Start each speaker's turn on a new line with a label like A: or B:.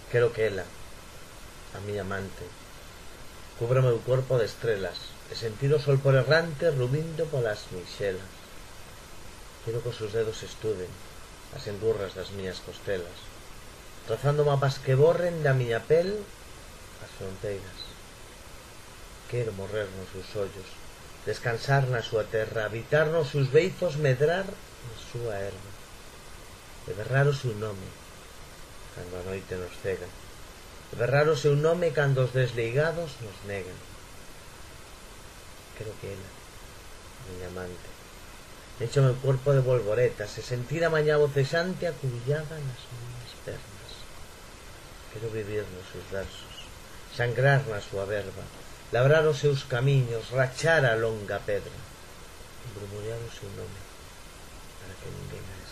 A: Quero que ela, a miña amante, cubra o meu corpo de estrelas e sentir o sol por errante rubindo polas mixelas. Quero que os seus dedos estuden as endurras das miñas costelas, trazando mapas que borren da miña pel as fronteiras. Quero morrer nos seus ollos, descansar na súa terra, habitar nos seus beizos, medrar na súa erva, e berrar o seu nome cando a noite nos cega, e berrar o seu nome cando os desligados nos negan. Quero que ela, a miña amante, enche o meu corpo de bolboretas e sentir a mañá bocexante acullada nas miñas pernas. Quero vivir nos seus versos, sangrar na súa verba, labrar os seus camiños, rachar a longa pedra, e murmurar o seu nome para que ninguén a